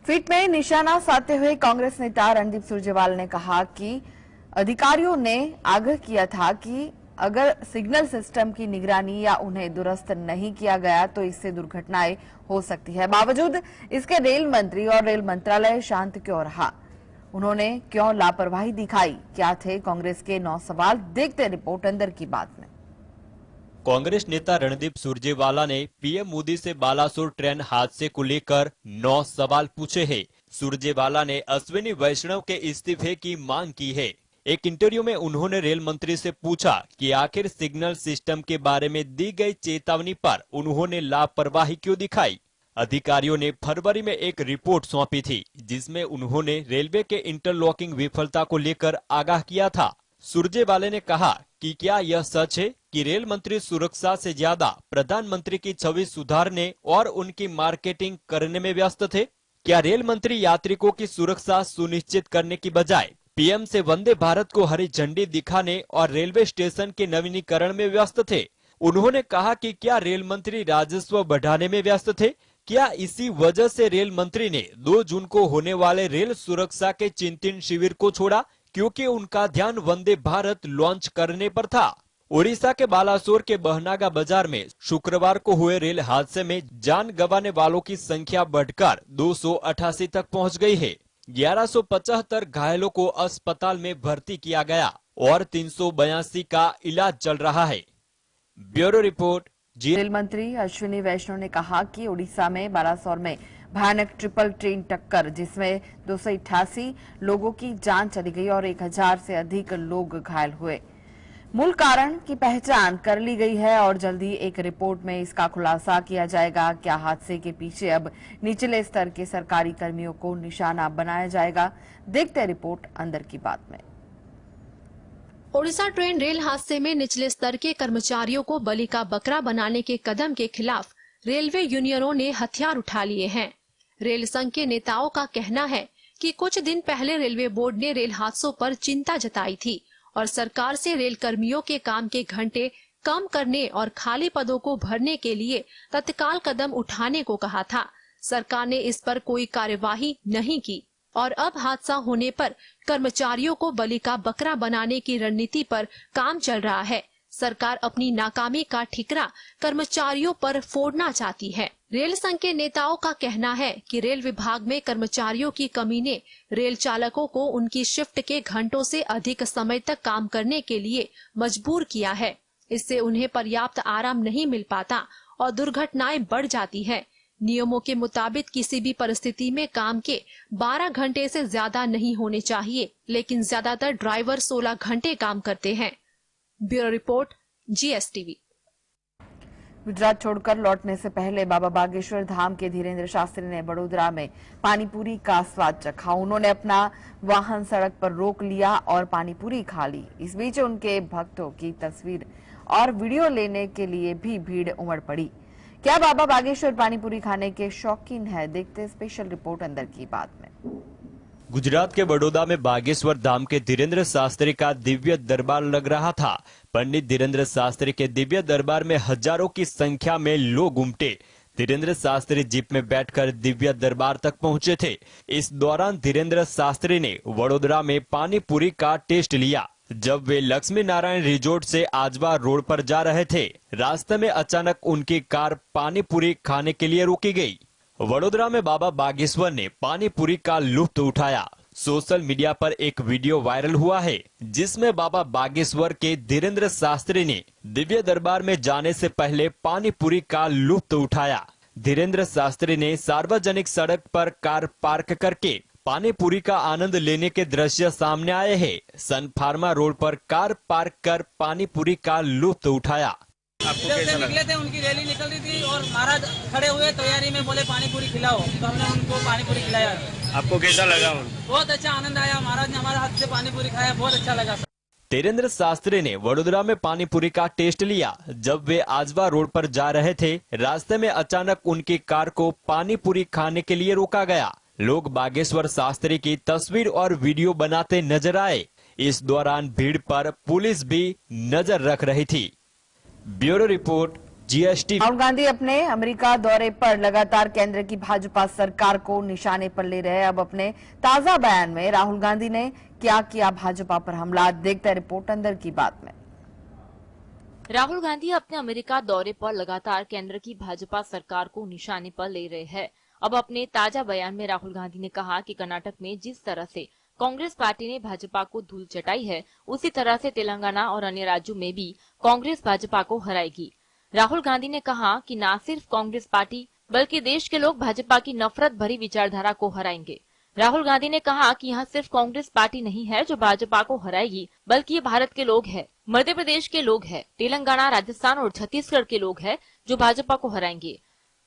Tweet में निशाना साधते हुए कांग्रेस नेता रणदीप सुरजेवाला ने कहा कि अधिकारियों ने आगाह किया था कि अगर सिग्नल सिस्टम की निगरानी या उन्हें दुरुस्त नहीं किया गया तो इससे दुर्घटनाएं हो सकती है। बावजूद इसके रेल मंत्री और रेल मंत्रालय शांत क्यों रहा? उन्होंने क्यों लापरवाही दिखाई? क्या थे कांग्रेस के 9 सवाल? देखते रिपोर्ट अंदर की बात में। कांग्रेस नेता रणदीप सुरजेवाला ने पीएम मोदी से बालासोर ट्रेन हादसे को लेकर 9 सवाल पूछे हैं। सुरजेवाला ने अश्विनी वैष्णव के इस्तीफे की मांग की है। एक इंटरव्यू में उन्होंने रेल मंत्री से पूछा कि आखिर सिग्नल सिस्टम के बारे में दी गई चेतावनी पर उन्होंने लापरवाही क्यों दिखाई। अधिकारियों ने फरवरी में एक रिपोर्ट सौंपी थी, जिसमें उन्होंने रेलवे के इंटरलॉकिंग विफलता को लेकर आगाह किया था। सुरजेवाला ने कहा कि क्या यह सच है कि रेल मंत्री सुरक्षा से ज्यादा प्रधानमंत्री की छवि सुधारने और उनकी मार्केटिंग करने में व्यस्त थे? क्या रेल मंत्री यात्रिकों की सुरक्षा सुनिश्चित करने की बजाय पीएम से वंदे भारत को हरी झंडी दिखाने और रेलवे स्टेशन के नवीनीकरण में व्यस्त थे? उन्होंने कहा कि क्या रेल मंत्री राजस्व बढ़ाने में व्यस्त थे? क्या इसी वजह से रेल मंत्री ने 2 जून को होने वाले रेल सुरक्षा के चिंतन शिविर को छोड़ा, क्योंकि उनका ध्यान वंदे भारत लॉन्च करने पर था? ओडिशा के बालासोर के बहनागा बाजार में शुक्रवार को हुए रेल हादसे में जान गंवाने वालों की संख्या बढ़कर 288 तक पहुंच गई है। 1175 घायलों को अस्पताल में भर्ती किया गया और 382 का इलाज चल रहा है। Bureau report. रेल मंत्री अश्विनी वैष्णव ने कहा कि ओडिशा में बालासोर में भयानक ट्रिपल ट्रेन टक्कर, जिसमें 288 लोगों की जान चली गई और 1000 से अधिक लोग घायल हुए। मूल कारण की पहचान कर ली गई है और जल्दी एक रिपोर्ट में इसका खुलासा किया जाएगा। क्या हादसे के पीछे अब निचले स्तर के सरकारी कर्मियों को निशाना बनाया जाएगा? देखते रिपोर्ट अंदर की बात में। ओडिशा ट्रेन रेल हादसे में निचले स्तर के कर्मचारियों को बलि का बकरा बनाने के कदम के खिलाफ रेलवे यूनियनों ने हथियार उठा लिए हैं। रेल संघ के नेताओं का कहना है कि कुछ दिन पहले रेलवे बोर्ड ने रेल हादसों पर चिंता जताई थी और सरकार से रेल कर्मियों के काम के घंटे कम करने और खाली पदों को भरने के लिए तत्काल कदम उठाने को कहा था। सरकार ने इस पर कोई कार्यवाही नहीं की और अब हादसा होने पर कर्मचारियों को बलि का बकरा बनाने की रणनीति पर काम चल रहा है। सरकार अपनी नाकामी का ठिकरा कर्मचारियों पर फोड़ना चाहती है। रेल संघ के नेताओं का कहना है कि रेल विभाग में कर्मचारियों की कमी ने रेल चालकों को उनकी शिफ्ट के घंटों से अधिक समय तक काम करने के लिए मजबूर किया है। इससे उन्हें पर्याप्त आराम नहीं मिल पाता और दुर्घटनाएं बढ़ जाती है। नियमों के मुताबिक किसी भी परिस्थिति में काम के 12 घंटे से ज्यादा नहीं होने चाहिए, लेकिन ज्यादातर ड्राइवर 16 घंटे काम करते हैं। Bureau report, GSTV। गुजरात छोड़कर लौटने से पहले बाबा बागेश्वर धाम के धीरेन्द्र शास्त्री ने बड़ोदरा में पानीपुरी का स्वाद चखा। उन्होंने अपना वाहन सड़क पर रोक लिया और पानीपुरी खा ली। इस बीच उनके भक्तों की तस्वीर और वीडियो लेने के लिए भी भीड़ उमड़ पड़ी। क्या बाबा बागेश्वर पानीपुरी खाने के शौकीन है? देखते स्पेशल रिपोर्ट अंदर की बात में। गुजरात के बड़ौदा में बागेश्वर धाम के धीरेन्द्र शास्त्री का दिव्य दरबार लग रहा था। पंडित धीरेन्द्र शास्त्री के दिव्य दरबार में हजारों की संख्या में लोग उमटे। धीरेन्द्र शास्त्री जीप में बैठकर दिव्य दरबार तक पहुंचे थे। इस दौरान धीरेन्द्र शास्त्री ने वडोदरा में पानी पूरी का टेस्ट लिया। जब वे लक्ष्मी नारायण रिजोर्ट से आजवा रोड पर जा रहे थे, रास्ते में अचानक उनकी कार पानी पूरी खाने के लिए रोकी गई। वडोदरा में बाबा बागेश्वर ने पानी पूरी का लुत्फ उठाया। सोशल मीडिया पर एक वीडियो वायरल हुआ है, जिसमें बाबा बागेश्वर के धीरेन्द्र शास्त्री ने दिव्य दरबार में जाने से पहले पानी पूरी का लुत्फ उठाया। धीरेन्द्र शास्त्री ने सार्वजनिक सड़क पर कार पार्क करके पानी पूरी का आनंद लेने के दृश्य सामने आए हैं। सन फार्मा रोड पर कार पार्क कर पानी पूरी का लुत्फ उठाया। इधर से निकले थे, उनकी रैली निकल रही थी और महाराज खड़े हुए तैयारी में, बोले पानी पूरी खिलाओ, तो हमने उनको पानी पूरी खिलाया। आपको कैसा लगा? बहुत अच्छा आनंद आया। महाराज ने हमारे हाथ से पानी पूरी खाया, बहुत अच्छा लगा। धीरेन्द्र शास्त्री ने वडोदरा में पानी पूरी का टेस्ट लिया। जब वे आजवा रोड पर जा रहे थे, रास्ते में अचानक उनकी कार को पानी पूरी खाने के लिए रोका गया। लोग बागेश्वर शास्त्री की तस्वीर और वीडियो बनाते नजर आए। इस दौरान भीड़ पर पुलिस भी नजर रख रही थी। Bureau report, GST। Rahul Gandhi अपने अमेरिका दौरे पर लगातार केंद्र की भाजपा सरकार को निशाने पर ले रहे हैं। अब अपने ताजा बयान में राहुल गांधी ने क्या किया भाजपा पर हमला, देखते हैं रिपोर्ट अंदर की बात में। राहुल गांधी अपने अमेरिका दौरे पर लगातार केंद्र की भाजपा सरकार को निशाने पर ले रहे हैं। अब अपने ताजा बयान में राहुल गांधी ने कहा कि कर्नाटक में जिस तरह से कांग्रेस पार्टी ने भाजपा को धूल चटाई है, उसी तरह से तेलंगाना और अन्य राज्यों में भी कांग्रेस भाजपा को हराएगी। राहुल गांधी ने कहा कि न सिर्फ कांग्रेस पार्टी बल्कि देश के लोग भाजपा की नफरत भरी विचारधारा को हराएंगे। राहुल गांधी ने कहा कि यहाँ सिर्फ कांग्रेस पार्टी नहीं है जो भाजपा को हराएगी, बल्कि ये भारत के लोग हैं, मध्य प्रदेश के लोग हैं, तेलंगाना, राजस्थान और छत्तीसगढ़ के लोग हैं जो भाजपा को हराएंगे।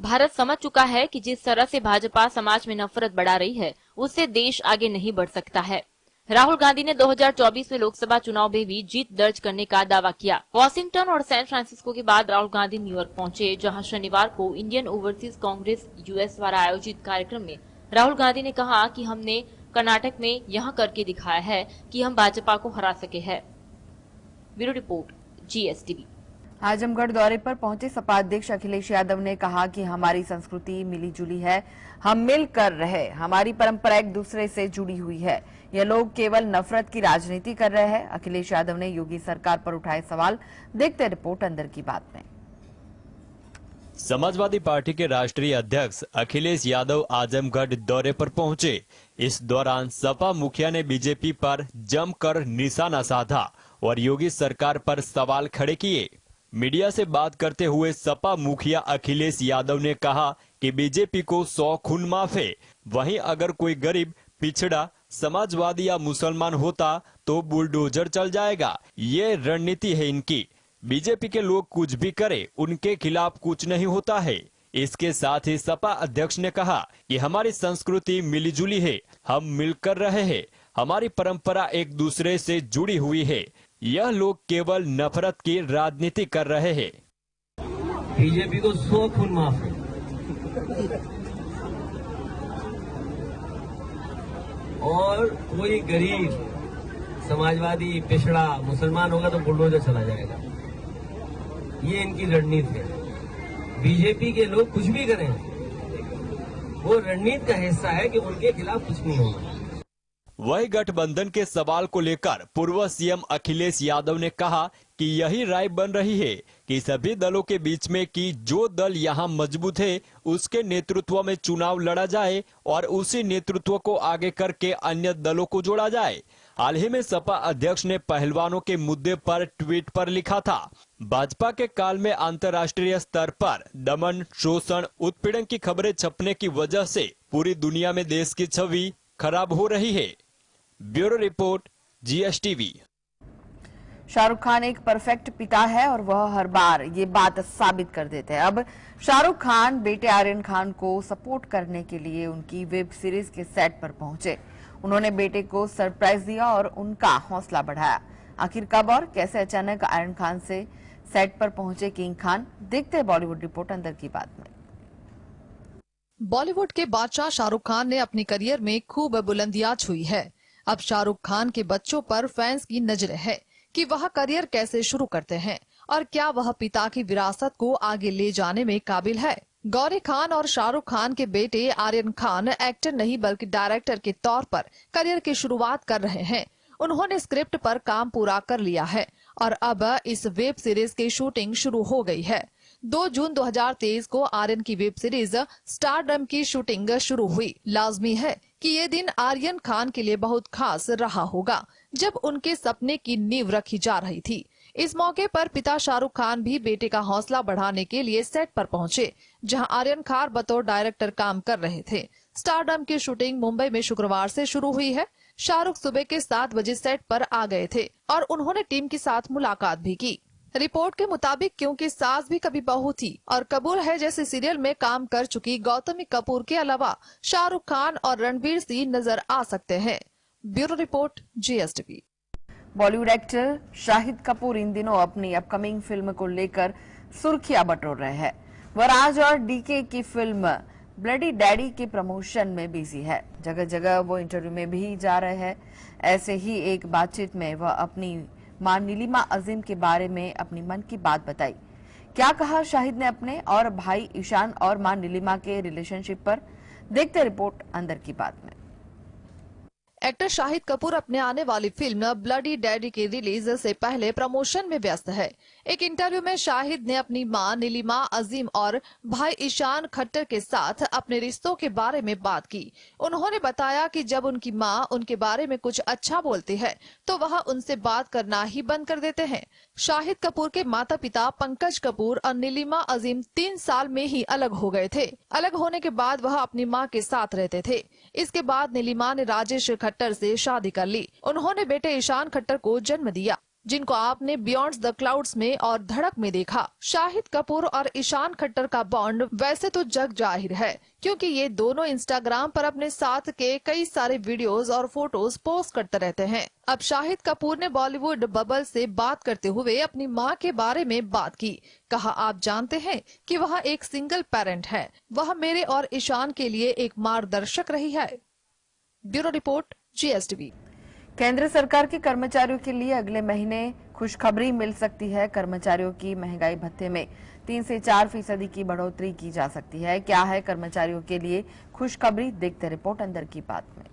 भारत समझ चुका है कि जिस तरह से भाजपा समाज में नफरत बढ़ा रही है, उससे देश आगे नहीं बढ़ सकता है। राहुल गांधी ने 2024 में लोकसभा चुनाव में भी जीत दर्ज करने का दावा किया। वॉशिंगटन और सैन फ्रांसिस्को के बाद राहुल गांधी न्यूयॉर्क पहुंचे, जहां शनिवार को इंडियन ओवरसीज कांग्रेस यूएस द्वारा आयोजित कार्यक्रम में राहुल गांधी ने कहा कि हमने कर्नाटक में यह करके दिखाया है कि हम भाजपा को हरा सके हैं। Bureau report, GSTV। आजमगढ़ दौरे पर पहुंचे सपा अध्यक्ष अखिलेश यादव ने कहा कि हमारी संस्कृति मिलीजुली है, हम मिलकर रहे, हमारी परंपरा एक दूसरे से जुड़ी हुई है। यह लोग केवल नफरत की राजनीति कर रहे हैं। अखिलेश यादव ने योगी सरकार पर उठाए सवाल, देखते रिपोर्ट अंदर की बात में। समाजवादी पार्टी के राष्ट्रीय अध्यक्ष अखिलेश यादव आजमगढ़ दौरे पर पहुंचे। इस दौरान सपा मुखिया ने बीजेपी पर जमकर निशाना साधा और योगी सरकार पर सवाल खड़े किए। मीडिया से बात करते हुए सपा मुखिया अखिलेश यादव ने कहा कि बीजेपी को 100 खून माफ है, वहीं अगर कोई गरीब, पिछड़ा, समाजवादी या मुसलमान होता तो बुलडोजर चल जाएगा। ये रणनीति है इनकी। बीजेपी के लोग कुछ भी करे, उनके खिलाफ कुछ नहीं होता है। इसके साथ ही सपा अध्यक्ष ने कहा कि हमारी संस्कृति मिलीजुली है, हम मिलकर रहे हैं, हमारी परंपरा एक दूसरे से जुड़ी हुई है। यह लोग केवल नफरत की राजनीति कर रहे हैं। बीजेपी को 100 खून माफ है और कोई गरीब, समाजवादी, पिछड़ा, मुसलमान होगा तो बुलडोजर चला जाएगा। ये इनकी रणनीति है। बीजेपी के लोग कुछ भी करें, वो रणनीति का हिस्सा है कि उनके खिलाफ कुछ नहीं होगा। वही गठबंधन के सवाल को लेकर पूर्व सीएम अखिलेश यादव ने कहा कि यही राय बन रही है कि सभी दलों के बीच में कि जो दल यहां मजबूत है उसके नेतृत्व में चुनाव लड़ा जाए और उसी नेतृत्व को आगे करके अन्य दलों को जोड़ा जाए। हाल ही में सपा अध्यक्ष ने पहलवानों के मुद्दे पर ट्वीट पर लिखा था, भाजपा के काल में अंतर्राष्ट्रीय स्तर पर दमन, शोषण, उत्पीड़न की खबरें छपने की वजह से पूरी दुनिया में देश की छवि खराब हो रही है। Bureau report, GSTV। Shahrukh Khan एक परफेक्ट पिता है और वह हर बार ये बात साबित कर देते हैं। अब शाहरुख खान बेटे आर्यन खान को सपोर्ट करने के लिए उनकी वेब सीरीज के सेट पर पहुंचे। उन्होंने बेटे को सरप्राइज दिया और उनका हौसला बढ़ाया। आखिर कब और कैसे अचानक आर्यन खान से सेट पर पहुंचे किंग खान, देखते हैं बॉलीवुड रिपोर्ट अंदर की बात में। बॉलीवुड के बादशाह शाहरुख खान ने अपनी करियर में खूब बुलंदियां छुई है। अब शाहरुख खान के बच्चों पर फैंस की नजर है कि वह करियर कैसे शुरू करते हैं और क्या वह पिता की विरासत को आगे ले जाने में काबिल है। गौरी खान और शाहरुख खान के बेटे आर्यन खान एक्टर नहीं बल्कि डायरेक्टर के तौर पर करियर की शुरुआत कर रहे हैं। उन्होंने स्क्रिप्ट पर काम पूरा कर लिया है और अब इस वेब सीरीज की शूटिंग शुरू हो गई है। 2 जून 2023 को आर्यन की वेब सीरीज स्टारडम की शूटिंग शुरू हुई। लाजमी है कि ये दिन आर्यन खान के लिए बहुत खास रहा होगा, जब उनके सपने की नींव रखी जा रही थी। इस मौके पर पिता शाहरुख खान भी बेटे का हौसला बढ़ाने के लिए सेट पर पहुंचे, जहां आर्यन खान बतौर डायरेक्टर काम कर रहे थे। स्टारडम की शूटिंग मुंबई में शुक्रवार से शुरू हुई है। शाहरुख सुबह के 7 बजे सेट पर आ गए थे और उन्होंने टीम के साथ मुलाकात भी की। रिपोर्ट के मुताबिक क्योंकि सास भी कभी बहू थी और कबूल है जैसे सीरियल में काम कर चुकी गौतमी कपूर के अलावा शाहरुख खान और रणवीर सिंह नजर आ सकते हैं। Bureau report, GSTV। Bollywood actor Shahid Kapoor इन दिनों अपनी अपकमिंग फिल्म को लेकर सुर्खियां बटोर रहे हैं। वह राज और डीके की फिल्म ब्लडी डैडी के प्रमोशन में बिजी है। जगह जगह वो इंटरव्यू में भी जा रहे हैं। ऐसे ही एक बातचीत में वह अपनी मां नीलिमा अजीम के बारे में अपनी मन की बात बताई। क्या कहा शाहिद ने अपने और भाई ईशान और मां नीलिमा के रिलेशनशिप पर, देखते रिपोर्ट अंदर की बात में। एक्टर शाहिद कपूर अपने आने वाली फिल्म ब्लडी डैडी की रिलीज से पहले प्रमोशन में व्यस्त है। एक इंटरव्यू में शाहिद ने अपनी मां नीलिमा अजीम और भाई ईशान खट्टर के साथ अपने रिश्तों के बारे में बात की। उन्होंने बताया कि जब उनकी मां उनके बारे में कुछ अच्छा बोलती है तो वह उनसे बात करना ही बंद कर देते हैं। शाहिद कपूर के माता पिता पंकज कपूर और नीलिमा अजीम 3 साल में ही अलग हो गए थे। अलग होने के बाद वह अपनी मां के साथ रहते थे। इसके बाद नीलिमा ने राजेश खट्टर से शादी कर ली। उन्होंने बेटे ईशान खट्टर को जन्म दिया, जिनको आपने बियॉन्ड द क्लाउड्स में और धड़क में देखा। शाहिद कपूर और ईशान खट्टर का बॉन्ड वैसे तो जग जाहिर है, क्योंकि ये दोनों इंस्टाग्राम पर अपने साथ के कई सारे वीडियोस और फोटोज पोस्ट करते रहते हैं। अब शाहिद कपूर ने बॉलीवुड बबल से बात करते हुए अपनी मां के बारे में बात की। कहा, आप जानते हैं कि वह एक सिंगल पेरेंट है। वह मेरे और ईशान के लिए एक मार्गदर्शक रही है। Bureau report, GSTV। केंद्र सरकार के कर्मचारियों के लिए अगले महीने खुशखबरी मिल सकती है। कर्मचारियों की महंगाई भत्ते में 3 से 4% की बढ़ोतरी की जा सकती है। क्या है कर्मचारियों के लिए खुशखबरी, देखते रिपोर्ट अंदर की बात में।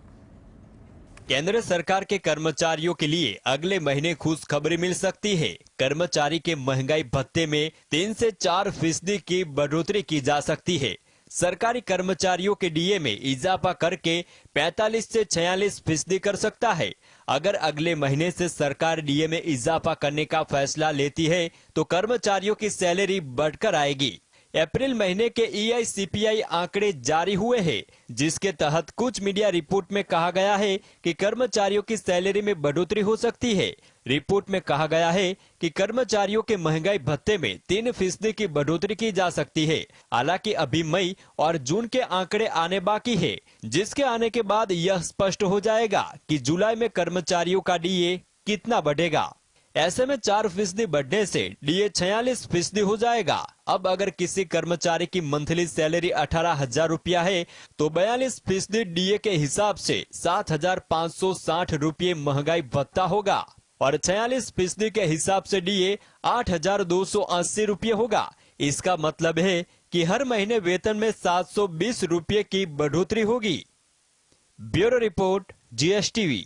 केंद्र सरकार के कर्मचारियों के लिए अगले महीने खुशखबरी मिल सकती है। कर्मचारी के महंगाई भत्ते में 3 से 4% की बढ़ोतरी की जा सकती है। सरकारी कर्मचारियों के डीए में इजाफा करके 45 से 46% कर सकता है। अगर अगले महीने से सरकार डीए में इजाफा करने का फैसला लेती है तो कर्मचारियों की सैलरी बढ़कर आएगी। अप्रैल महीने के EICPI आंकड़े जारी हुए हैं, जिसके तहत कुछ मीडिया रिपोर्ट में कहा गया है कि कर्मचारियों की सैलरी में बढ़ोतरी हो सकती है। रिपोर्ट में कहा गया है कि कर्मचारियों के महंगाई भत्ते में 3% की बढ़ोतरी की जा सकती है। हालांकि अभी मई और जून के आंकड़े आने बाकी है, जिसके आने के बाद यह स्पष्ट हो जाएगा कि जुलाई में कर्मचारियों का डीए कितना बढ़ेगा। ऐसे में 4% बढ़ने से डीए 46% हो जाएगा। अब अगर किसी कर्मचारी की मंथली सैलरी 18,000 रुपया है तो 42% डीए के हिसाब से 7,560 रुपये महंगाई भत्ता होगा और 46% के हिसाब से डीए 8,280 रुपये होगा। इसका मतलब है कि हर महीने वेतन में 720 रुपये की बढ़ोतरी होगी। Bureau report, GSTV।